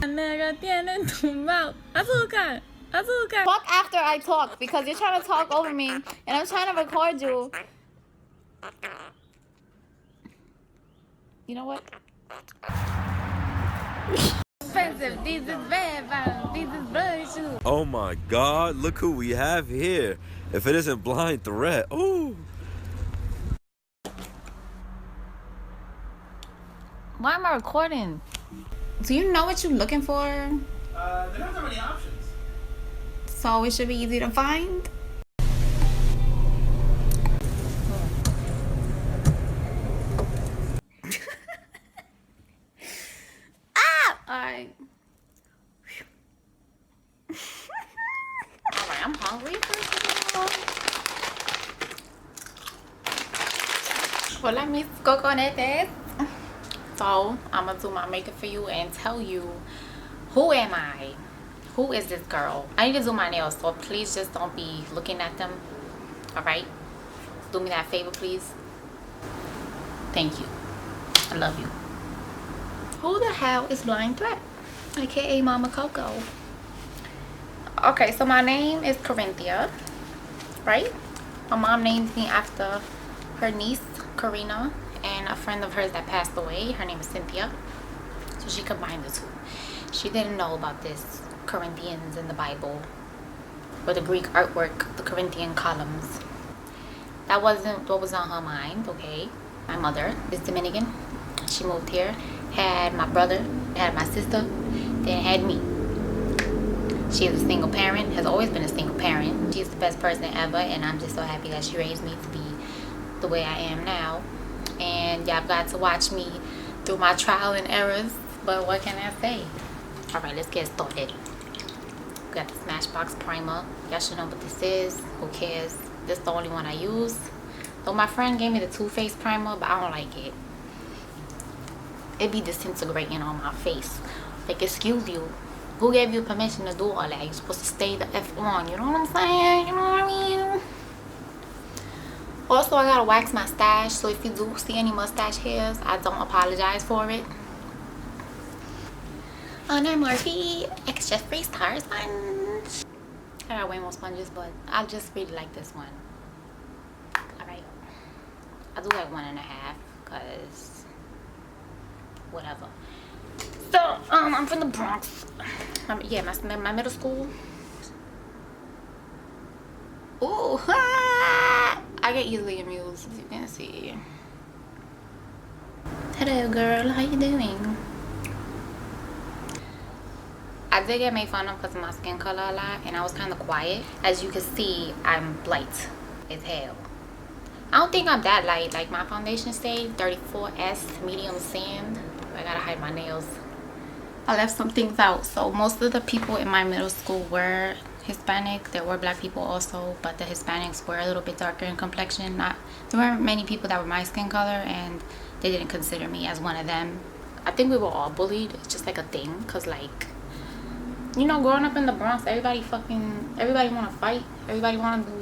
Fuck after I talk because you're trying to talk over me and I'm trying to record you. You know what? Expensive. These is bad. These is bloody shoes. Oh my God! Look who we have here. If it isn't Blindthreat, ooh. Why am I recording? Do you know what you're looking for? They don't have that many options. So it should be easy to find. Alright. Alright, I'm hungry first of all. Well, let me go on it. So I'm gonna do my makeup for you and tell you who am I? Who is this girl? I need to do my nails, so please just don't be looking at them. Alright? Do me that favor, please. Thank you. I love you. Who the hell is Blindthreat? AKA Mama Coco. Okay, so my name is Corinthia, right? My mom named me after her niece, Karina, and a friend of hers that passed away. Her name is Cynthia. So she combined the two. She didn't know about this Corinthians in the Bible or the Greek artwork, the Corinthian columns. That wasn't what was on her mind, okay? My mother is Dominican. She moved here, had my brother, had my sister, then had me. She is a single parent, has always been a single parent. She's the best person ever, and I'm just so happy that she raised me to be the way I am now. And y'all got to watch me through my trial and errors, but what can I say? Alright, let's get started. We got the Smashbox primer. Y'all should know what this is. Who cares? This is the only one I use. Though my friend gave me the Too Faced primer, but I don't like it. It be disintegrating on my face. Like, excuse you. Who gave you permission to do all that? You're supposed to stay the F on. You know what I'm saying? You know what I mean? Also, I gotta wax my stash. So if you do see any mustache hairs, I don't apologize for it. Honor Morphe Extra Free Star Sponge. I got way more sponges, but I just really like this one. Alright. I do like 1.5 because whatever. So, I'm from the Bronx. Yeah, my middle school. Ooh, I get easily amused, as you can see. Hello, girl. How you doing? I did get made fun of because of my skin color a lot, and I was kind of quiet. As you can see, I'm light as hell. I don't think I'm that light. Like, my foundation shade 34S medium sand. I gotta hide my nails. I left some things out. So most of the people in my middle school were Hispanic. There were black people also, but the Hispanics were a little bit darker in complexion. There weren't many people that were my skin color, and they didn't consider me as one of them. I think we were all bullied. It's just like a thing, because like, you know, growing up in the Bronx, everybody want to fight. Everybody want to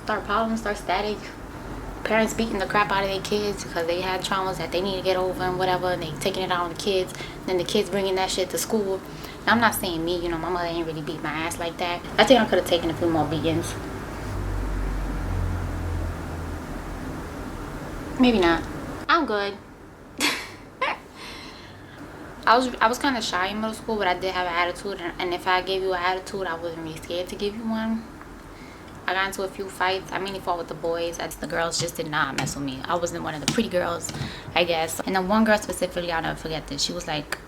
start problems, start static. Parents beating the crap out of their kids because they had traumas that they need to get over and whatever, and they taking it out on the kids. Then the kids bringing that shit to school. Now, I'm not saying me, you know, my mother ain't really beat my ass like that. I think I could have taken a few more beatings. Maybe not. I'm good. I was kind of shy in middle school, but I did have an attitude, and if I gave you an attitude, I wasn't really scared to give you one. I got into a few fights. I mainly fought with the boys. The girls just did not mess with me. I wasn't one of the pretty girls, I guess. And then one girl specifically, I'll never forget this. She was like,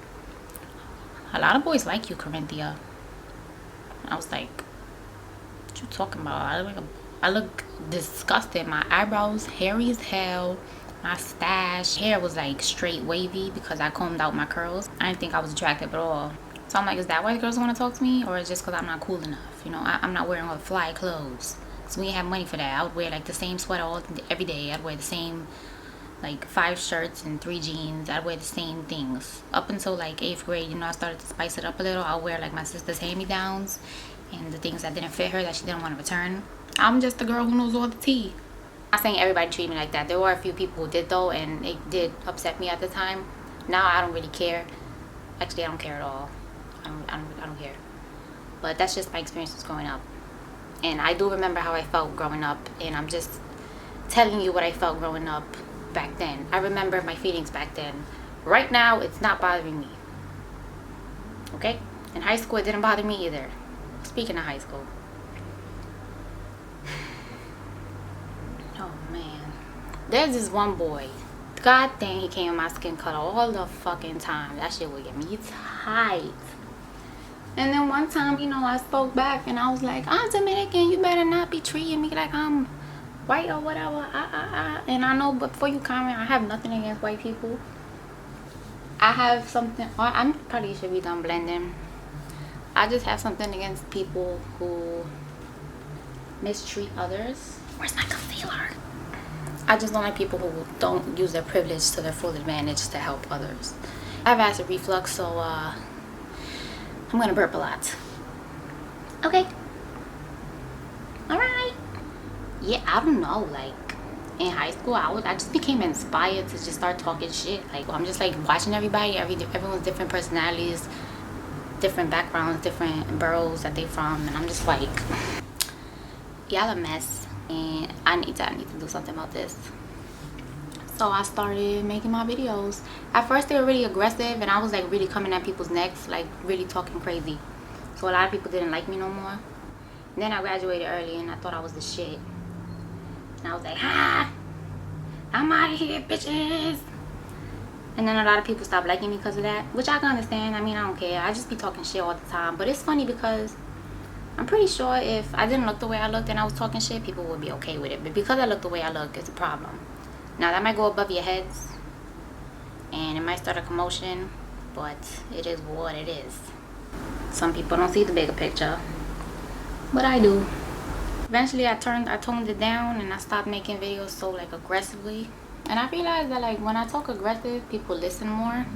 a lot of boys like you, Corinthia. And I was like, what you talking about? I look disgusting. My eyebrows hairy as hell. My stash hair was like straight wavy because I combed out my curls. I didn't think I was attractive at all. So I'm like, is that why girls want to talk to me? Or is it just because I'm not cool enough? You know, I'm not wearing all fly clothes. So we didn't have money for that. I would wear like the same sweater every day. I'd wear the same like 5 shirts and 3 jeans. I'd wear the same things. Up until like 8th grade, you know, I started to spice it up a little. I'll wear like my sister's hand-me-downs and the things that didn't fit her that she didn't want to return. I'm just the girl who knows all the tea. I'm not saying everybody treated me like that. There were a few people who did though, and it did upset me at the time. Now I don't really care. Actually, I don't care at all. I don't care. But that's just my experiences growing up. And I do remember how I felt growing up, and I'm just telling you what I felt growing up back then. I remember my feelings back then. Right now, it's not bothering me. Okay? In high school, it didn't bother me either. Speaking of high school. Oh, man. There's this one boy. God dang, he came in my skin color all the fucking time. That shit would get me tight. And then one time, you know, I spoke back and I was like, I'm Dominican. You better not be treating me like I'm white or whatever. And I know, but before you comment, I have nothing against white people. I have something, I'm probably should be done blending. I just have something against people who mistreat others. Where's my concealer? I just don't like people who don't use their privilege to their full advantage to help others. I have acid reflux, so I'm gonna burp a lot. Okay. Alright. Yeah, I don't know, like in high school I just became inspired to just start talking shit. Like I'm just like watching everybody, everyone's different personalities, different backgrounds, different boroughs that they from, and I'm just like, y'all a mess, and I need to do something about this. So I started making my videos. At first they were really aggressive, and I was like really coming at people's necks, like really talking crazy. So a lot of people didn't like me no more. And then I graduated early, and I thought I was the shit. And I was like, ha! I'm out of here, bitches! And then a lot of people stopped liking me because of that, which I can understand. I mean, I don't care. I just be talking shit all the time. But it's funny because I'm pretty sure if I didn't look the way I looked and I was talking shit, people would be okay with it. But because I look the way I look, it's a problem. Now, that might go above your heads, and it might start a commotion, but it is what it is. Some people don't see the bigger picture, but I do. Eventually, I toned it down, and I stopped making videos so, like, aggressively. And I realized that, like, when I talk aggressive, people listen more.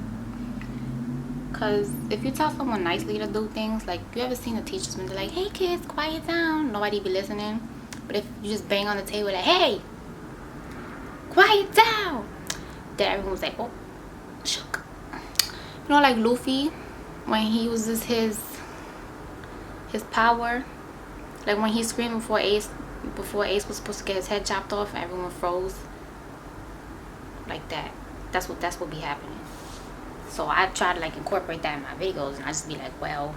Because if you tell someone nicely to do things, like, you ever seen the teachers when they're like, hey, kids, quiet down, nobody be listening. But if you just bang on the table like, hey, quiet down, then everyone's like, oh, shook. You know, like Luffy, when he uses his power, like when he screamed before Ace was supposed to get his head chopped off, and everyone froze. Like that. That's what be happening. So I try to like incorporate that in my videos, and I just be like, well,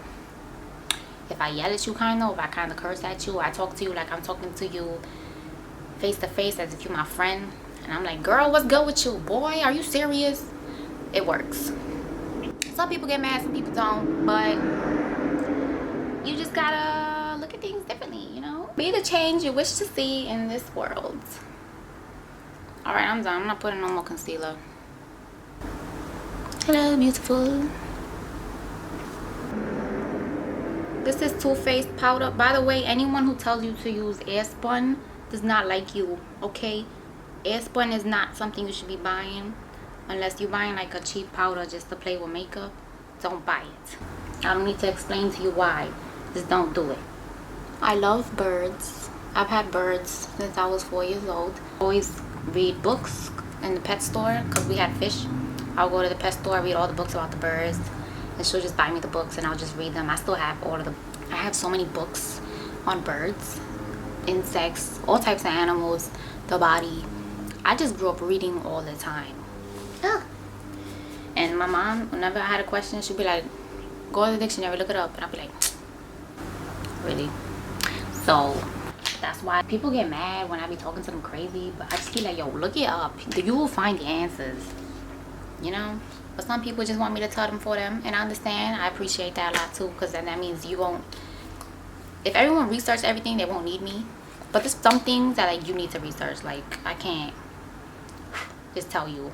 if I yell at you kinda, or if I kinda curse at you, or I talk to you like I'm talking to you face to face as if you're my friend, and I'm like, girl, what's good with you? Boy, are you serious? It works. Some people get mad, some people don't, but you just gotta look at things differently, you know? Be the change you wish to see in this world. Alright, I'm done. I'm not putting no more concealer. Hello, beautiful. This is Too Faced powder. By the way, anyone who tells you to use Airspun does not like you, okay? Airspun is not something you should be buying unless you're buying like a cheap powder just to play with makeup. Don't buy it. I don't need to explain to you why. Just don't do it. I love birds. I've had birds since I was 4 years old. Always read books in the pet store because we had fish. I'll go to the pet store, read all the books about the birds, and she'll just buy me the books and I'll just read them. I still have all of them. I have so many books on birds, insects, all types of animals, the body. I just grew up reading all the time. Ugh. And my mom, whenever I had a question, she'd be like, go to the dictionary, look it up. And I'd be like, really? So that's why people get mad when I be talking to them crazy. But I just be like, yo, look it up. You will find the answers. You know? But some people just want me to tell them for them. And I understand. I appreciate that a lot too. Because then that means you won't. If everyone researches everything, they won't need me. But there's some things that like you need to research. Like I can't just tell you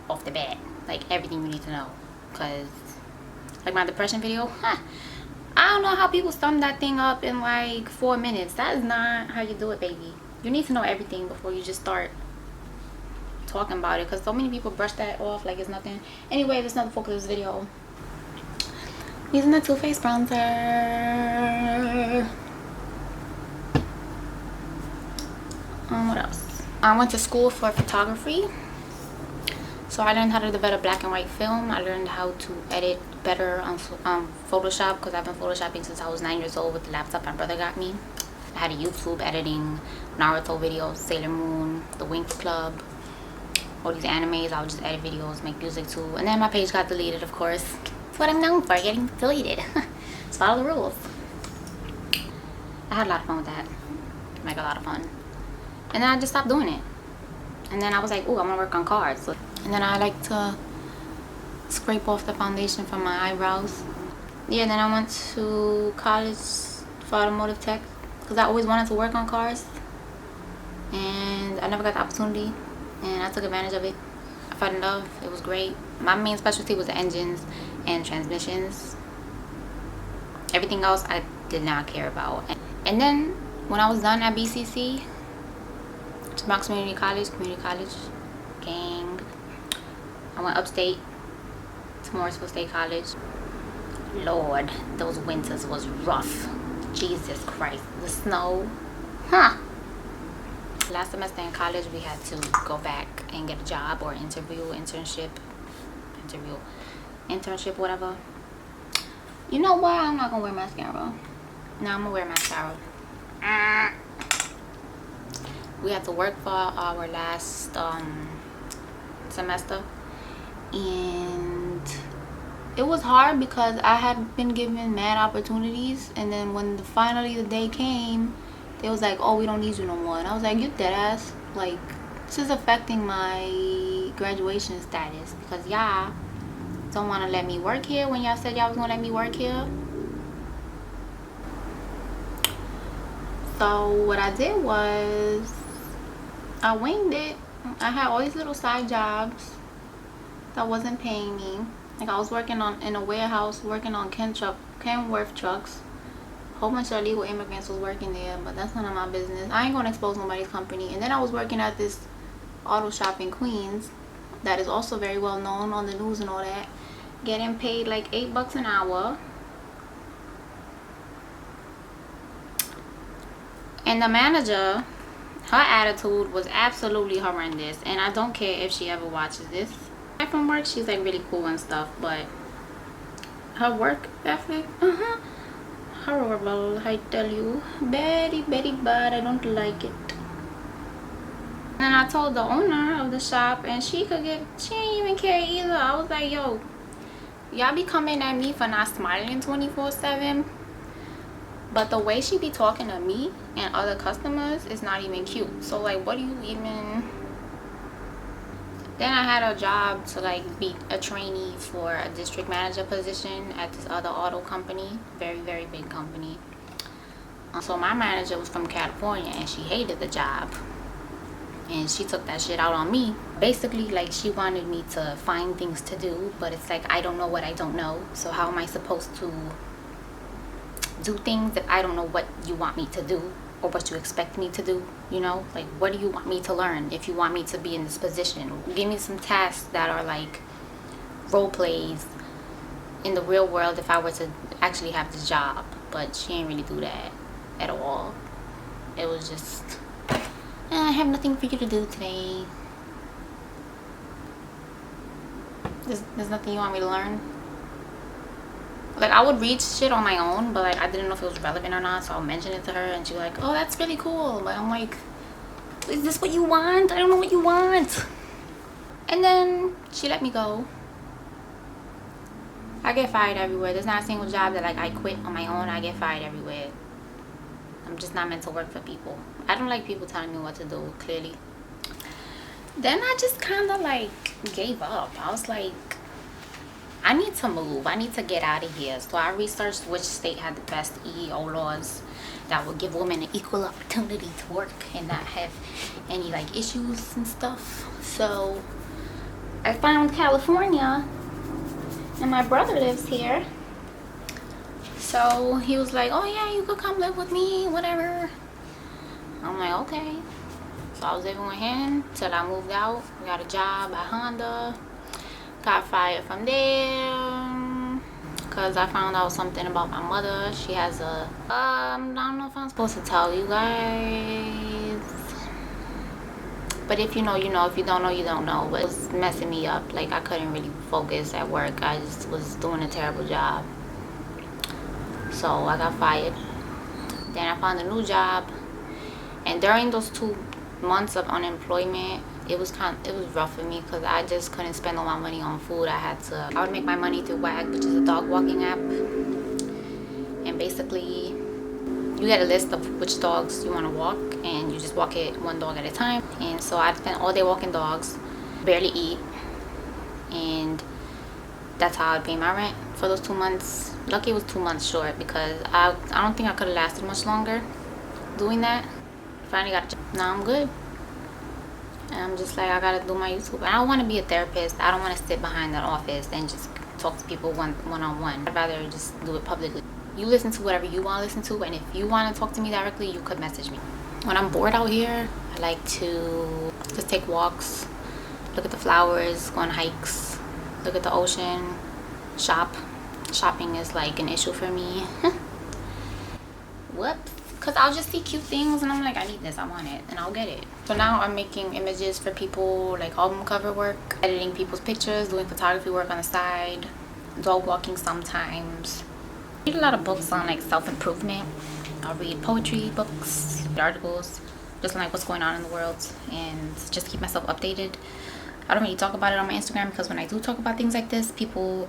off the bat like everything you need to know. Because like my depression video, I don't know how people sum that thing up in like 4 minutes. That is not how you do it, baby. You need to know everything before you just start talking about it, because so many people brush that off like it's nothing. Anyway, that's not the focus of this video. Using the Too Faced bronzer. What else? I went to school for photography, So I learned how to develop black and white film. I learned how to edit better on Photoshop, because I've been photoshopping since I was 9 years old with the laptop my brother got me. I had a YouTube editing Naruto videos, Sailor Moon, The Winx Club, all these animes. I would just edit videos, make music too. And then my page got deleted, of course. That's what I'm known for, getting deleted. Just follow the rules. I had a lot of fun with that. Like a lot of fun. And then I just stopped doing it. And then I was like, oh, I want to work on cards. And then I like to scrape off the foundation from my eyebrows. Yeah, then I went to college for automotive tech, because I always wanted to work on cars. And I never got the opportunity. And I took advantage of it. I fell in love. It was great. My main specialty was the engines and transmissions. Everything else I did not care about. And then when I was done at BCC, to Bronx Community College, gang, I went upstate to Morrisville State College. Lord, those winters was rough. Jesus Christ, the snow, huh? Last semester in college, we had to go back and get a job or internship, whatever. You know what? I'm not gonna wear mascara. No, I'm gonna wear mascara. We had to work for our last semester, and it was hard because I had been given mad opportunities, and then when finally the day came, they was like, oh, we don't need you no more. And I was like, you dead ass? Like, this is affecting my graduation status, because y'all don't want to let me work here when y'all said y'all was gonna let me work here. So what I did was I winged it. I had all these little side jobs that wasn't paying me. Like, I was working in a warehouse, working on Kenworth trucks. A whole bunch of illegal immigrants was working there, but that's none of my business. I ain't gonna expose nobody's company. And then I was working at this auto shop in Queens that is also very well known on the news and all that, getting paid like $8 an hour. And the manager, her attitude was absolutely horrendous, and I don't care if she ever watches this. From work, she's like really cool and stuff, but her work ethic, horrible, I tell you. Very, very bad. I don't like it. And I told the owner of the shop, and she didn't even care either. I was like, yo, y'all be coming at me for not smiling 24/7, but the way she be talking to me and other customers is not even cute. So like, what do you even... Then I had a job to like be a trainee for a district manager position at this other auto company, very, very big company. So my manager was from California, and she hated the job, and she took that shit out on me. Basically, like, she wanted me to find things to do, but it's like, I don't know what I don't know. So how am I supposed to do things if I don't know what you want me to do or what you expect me to do? You know, like, what do you want me to learn if you want me to be in this position? Give me some tasks that are like role plays in the real world if I were to actually have this job. But she didn't really do that at all. It was just, I have nothing for you to do today. There's nothing you want me to learn. Like, I would read shit on my own, but like, I didn't know if it was relevant or not, so I'll mention it to her, and she's like, oh, that's really cool. But I'm like, is this what you want? I don't know what you want. And then she let me go. I get fired everywhere. There's not a single job that like I quit on my own. I get fired everywhere. I'm just not meant to work for people. I don't like people telling me what to do, clearly. Then I just kind of like gave up. I was like, I need to move. I need to get out of here. So I researched which state had the best EEO laws that would give women an equal opportunity to work and not have any like issues and stuff. So I found California, and my brother lives here. So he was like, oh yeah, you could come live with me, whatever. I'm like, okay. So I was living with him till I moved out. Got a job at Honda. Got fired from there because I found out something about my mother. She has a I don't know if I'm supposed to tell you guys, But if you know, you know. If you don't know, you don't know. But it was messing me up. Like, I couldn't really focus at work. I just was doing a terrible job. So I got fired. Then I found a new job. And during those 2 months of unemployment, it was rough for me because I just couldn't spend all my money on food. I would make my money through WAG, which is a dog walking app. And basically, you get a list of which dogs you want to walk, and you just walk it one dog at a time. And so I spent all day walking dogs, barely eat, and that's how I pay my rent for those 2 months. Lucky it was 2 months short because I don't think I could have lasted much longer doing that. Finally got a job. Now I'm good. And I'm just like, I gotta do my YouTube. And I don't want to be a therapist. I don't want to sit behind an office and just talk to people one-on-one. I'd rather just do it publicly. You listen to whatever you want to listen to, and if you want to talk to me directly, you could message me. When I'm bored out here, I like to just take walks, look at the flowers, go on hikes, look at the ocean, shop. Shopping is like an issue for me. Whoops. Because I'll just see cute things and I'm like, I need this, I want it, and I'll get it. So now I'm making images for people, like album cover work, editing people's pictures, doing photography work on the side, dog walking sometimes. I read a lot of books on like self-improvement. I'll read poetry books, articles, just like what's going on in the world, and just keep myself updated. I don't really talk about it on my Instagram because when I do talk about things like this, people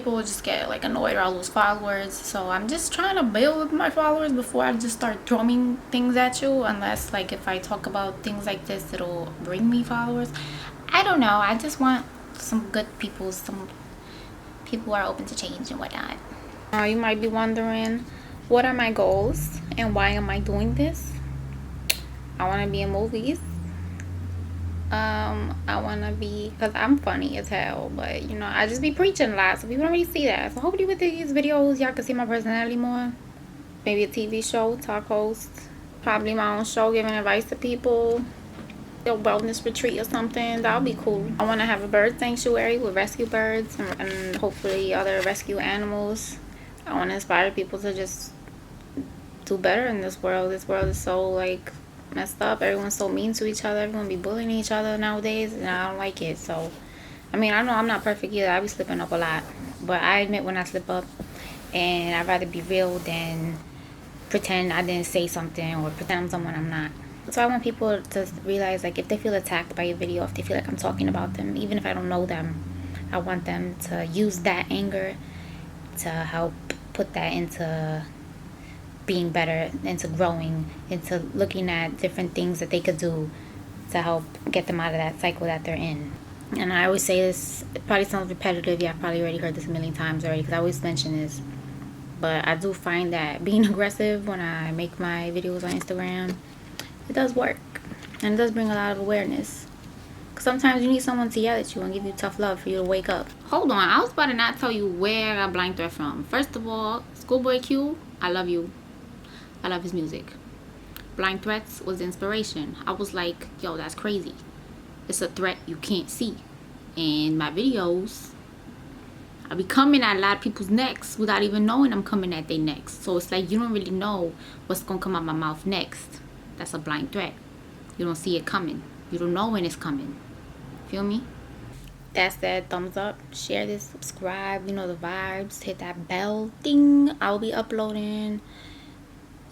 will just get like annoyed or I'll lose followers. So I'm just trying to build my followers before I just start throwing things at you, unless like if I talk about things like this, it'll bring me followers. I don't know. I just want some good people, some people who are open to change and whatnot. You might be wondering, what are my goals and why am I doing this? I want to be in movies. I want to be, because I'm funny as hell, but you know, I just be preaching a lot, so people don't really see that. So hopefully with these videos, y'all can see my personality more. Maybe a TV show, talk host, probably my own show, giving advice to people, a wellness retreat or something. That would be cool. I want to have a bird sanctuary with rescue birds and hopefully other rescue animals. I want to inspire people to just do better in this world. This world is so like messed up. Everyone's so mean to each other. Everyone be bullying each other nowadays, and I don't like it. So I mean, I know I'm not perfect either. I be slipping up a lot, but I admit when I slip up, and I'd rather be real than pretend I didn't say something or pretend I'm someone I'm not. So I want people to realize, like, if they feel attacked by a video, if they feel like I'm talking about them, even if I don't know them, I want them to use that anger to help put that into being better, into growing, into looking at different things that they could do to help get them out of that cycle that they're in. And I always say this, it probably sounds repetitive. Yeah, I've probably already heard this a million times already because I always mention this. But I do find that being aggressive when I make my videos on Instagram, it does work. And it does bring a lot of awareness. Because sometimes you need someone to yell at you and give you tough love for you to wake up. Hold on, I was about to not tell you where I got Blindthreat from. First of all, Schoolboy Q, I love you. I love his music. Blindthreats was inspiration. I was like, yo, that's crazy. It's a threat you can't see. And my videos, I be coming at a lot of people's necks without even knowing I'm coming at their necks. So it's like you don't really know what's going to come out my mouth next. That's a blind threat. You don't see it coming. You don't know when it's coming. Feel me? That's that. Thumbs up. Share this. Subscribe. You know the vibes. Hit that bell ding. I'll be uploading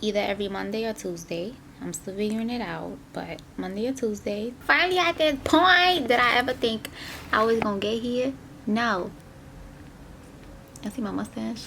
either every Monday or Tuesday. I'm still figuring it out, but Monday or Tuesday. Finally at this point, did I ever think I was gonna get here? No. I see my mustache.